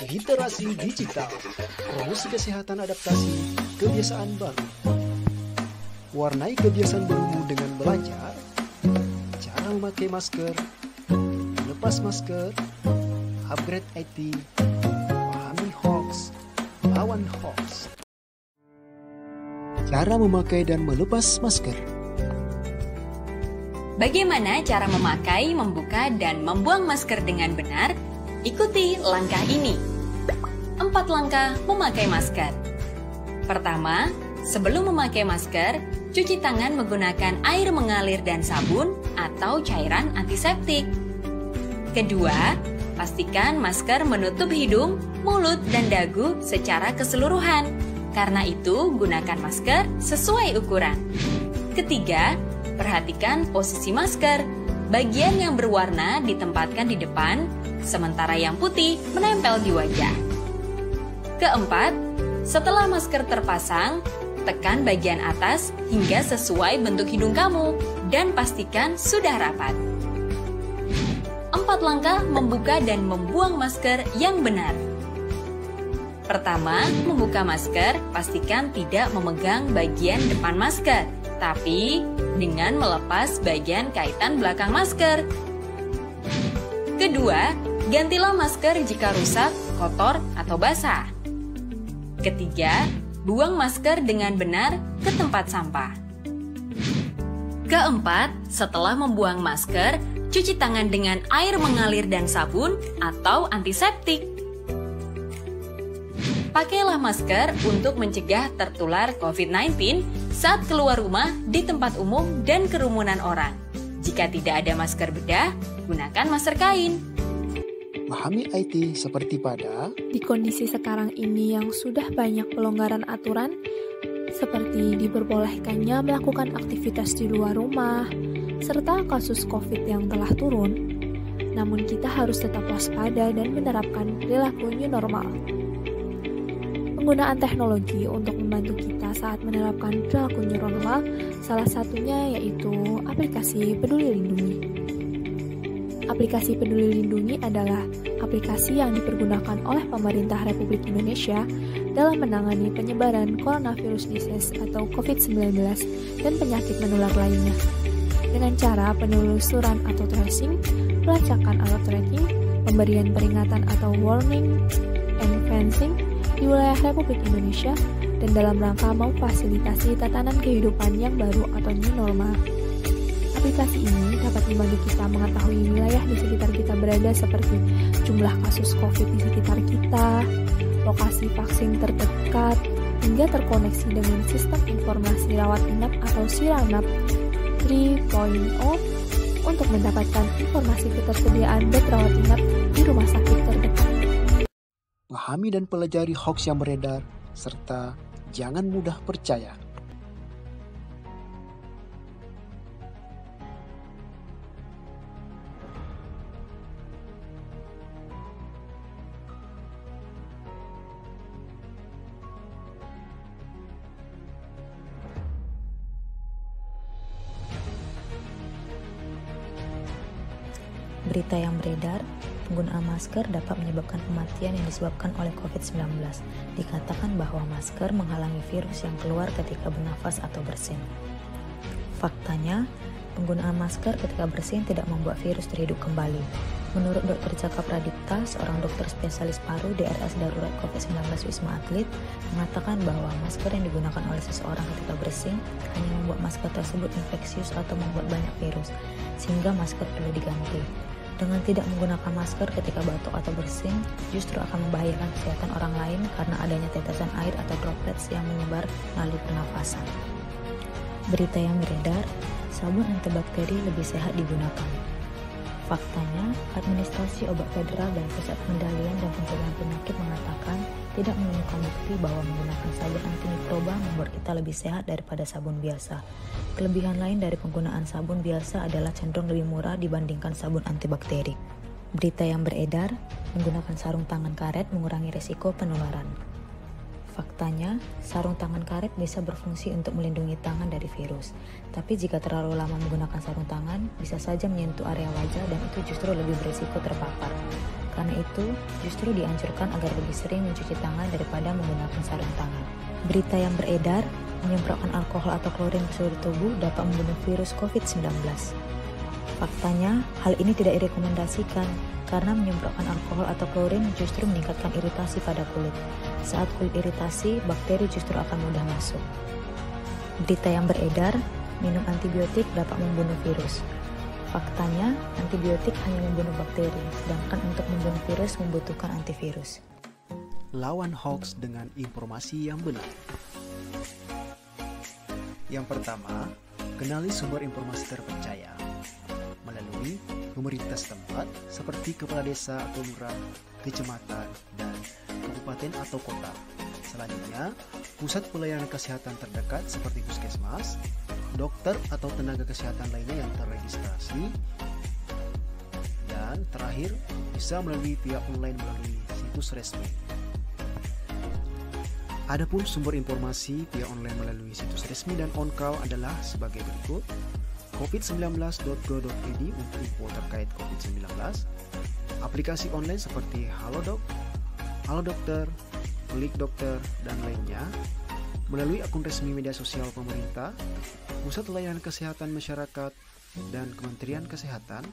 Literasi digital, promosi kesehatan adaptasi kebiasaan baru. Warnai kebiasaan barumu dengan belajar cara memakai masker, lepas masker, upgrade IT, pahami hoax, lawan hoax. Cara memakai dan melepas masker. Bagaimana cara memakai, membuka, dan membuang masker dengan benar? Ikuti langkah ini. 4 langkah memakai masker. Pertama, sebelum memakai masker, cuci tangan menggunakan air mengalir dan sabun atau cairan antiseptik. Kedua, pastikan masker menutup hidung, mulut, dan dagu secara keseluruhan. Karena itu, gunakan masker sesuai ukuran. Ketiga, perhatikan posisi masker. Bagian yang berwarna ditempatkan di depan, sementara yang putih menempel di wajah. Keempat, setelah masker terpasang, tekan bagian atas hingga sesuai bentuk hidung kamu dan pastikan sudah rapat. 4 langkah membuka dan membuang masker yang benar. Pertama, membuka masker, pastikan tidak memegang bagian depan masker, tapi dengan melepas bagian kaitan belakang masker. Kedua, gantilah masker jika rusak, kotor, atau basah. Ketiga, buang masker dengan benar ke tempat sampah. Keempat, setelah membuang masker, cuci tangan dengan air mengalir dan sabun atau antiseptik. Pakailah masker untuk mencegah tertular COVID-19 saat keluar rumah di tempat umum dan kerumunan orang. Jika tidak ada masker bedah, gunakan masker kain. Pahami IT seperti pada Di kondisi sekarang ini yang sudah banyak pelonggaran aturan, seperti diperbolehkannya melakukan aktivitas di luar rumah, serta kasus COVID yang telah turun, namun kita harus tetap waspada dan menerapkan perilaku new normal. Penggunaan teknologi untuk membantu kita saat menerapkan perilaku new normal, salah satunya yaitu aplikasi Peduli Lindungi. Aplikasi Peduli Lindungi adalah aplikasi yang dipergunakan oleh pemerintah Republik Indonesia dalam menangani penyebaran coronavirus disease atau COVID-19 dan penyakit menular lainnya. Dengan cara penelusuran atau tracing, pelacakan atau tracking, pemberian peringatan atau warning, and fencing di wilayah Republik Indonesia dan dalam rangka memfasilitasi tatanan kehidupan yang baru atau new normal. Aplikasi ini dapat membantu kita mengetahui wilayah di sekitar kita berada seperti jumlah kasus COVID di sekitar kita, lokasi vaksin terdekat, hingga terkoneksi dengan sistem informasi rawat inap atau Siranap 3.0 untuk mendapatkan informasi ketersediaan bed rawat inap di rumah sakit terdekat. pahami dan pelajari hoax yang beredar, serta jangan mudah percaya. Berita yang beredar, penggunaan masker dapat menyebabkan kematian yang disebabkan oleh COVID-19. Dikatakan bahwa masker menghalangi virus yang keluar ketika bernafas atau bersin. Faktanya, penggunaan masker ketika bersin tidak membuat virus terhidup kembali. Menurut Dr. Jaka Pradipta, seorang dokter spesialis paru di RS Darurat COVID-19 Wisma Atlet, mengatakan bahwa masker yang digunakan oleh seseorang ketika bersin hanya membuat masker tersebut infeksius atau membuat banyak virus, sehingga masker perlu diganti. Dengan tidak menggunakan masker ketika batuk atau bersin, justru akan membahayakan kesehatan orang lain karena adanya tetesan air atau droplets yang menyebar melalui pernafasan. Berita yang beredar, sabun antibakteri lebih sehat digunakan. Faktanya, Administrasi Obat Federal dan Pusat Pengendalian dan Pencegahan Penyakit mengatakan tidak menemukan bukti bahwa menggunakan sabun antimikroba membuat kita lebih sehat daripada sabun biasa. Kelebihan lain dari penggunaan sabun biasa adalah cenderung lebih murah dibandingkan sabun antibakteri. Berita yang beredar, menggunakan sarung tangan karet mengurangi risiko penularan. Faktanya, sarung tangan karet bisa berfungsi untuk melindungi tangan dari virus. Tapi jika terlalu lama menggunakan sarung tangan, bisa saja menyentuh area wajah dan itu justru lebih berisiko terpapar. Karena itu, justru dianjurkan agar lebih sering mencuci tangan daripada menggunakan sarung tangan. Berita yang beredar, menyemprotkan alkohol atau klorin ke seluruh tubuh dapat membunuh virus COVID-19. Faktanya, hal ini tidak direkomendasikan karena menyemprotkan alkohol atau klorin justru meningkatkan iritasi pada kulit. Saat kulit iritasi, bakteri justru akan mudah masuk. Berita yang beredar, minum antibiotik dapat membunuh virus. Faktanya, antibiotik hanya membunuh bakteri, sedangkan untuk membunuh virus membutuhkan antivirus. Lawan hoax dengan informasi yang benar. Yang pertama, kenali sumber informasi terpercaya melalui pemerintah setempat seperti kepala desa atau lurah, kecamatan, dan kabupaten atau kota. Selanjutnya, pusat pelayanan kesehatan terdekat seperti puskesmas, dokter atau tenaga kesehatan lainnya yang terregistrasi. Dan terakhir, bisa melalui pihak online melalui situs resmi. Adapun sumber informasi pihak online melalui situs resmi dan on-call adalah sebagai berikut: covid19.go.id untuk info terkait COVID-19, aplikasi online seperti Halodoc, Halodokter, Klik Dokter, dan lainnya, melalui akun resmi media sosial pemerintah, Pusat Layanan Kesehatan Masyarakat, dan Kementerian Kesehatan,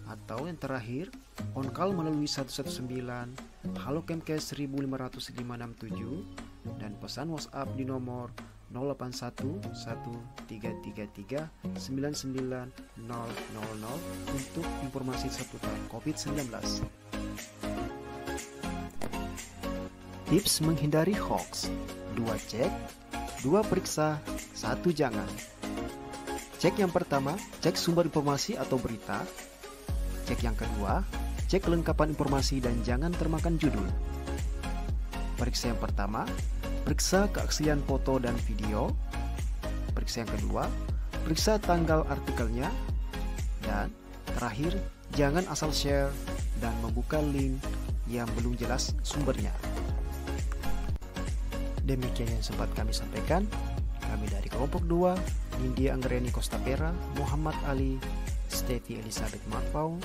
atau yang terakhir, on-call melalui 119, Halo Kemkes 1500567, dan pesan WhatsApp di nomor 081133399000 untuk informasi seputar COVID-19. Tips menghindari hoax: 2 cek, 2 periksa, 1 jangan. Cek yang pertama, cek sumber informasi atau berita. Cek yang kedua, cek kelengkapan informasi dan jangan termakan judul. Periksa yang pertama, periksa keaslian foto dan video. Periksa yang kedua, periksa tanggal artikelnya. Dan terakhir, jangan asal share dan membuka link yang belum jelas sumbernya. Demikian yang sempat kami sampaikan. Kami dari kelompok 2, Nindya Anggreni Kostapera, Muhammad Ali, Stevi Elizabeth Marfau,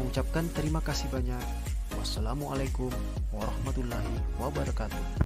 mengucapkan terima kasih banyak. Wassalamualaikum warahmatullahi wabarakatuh.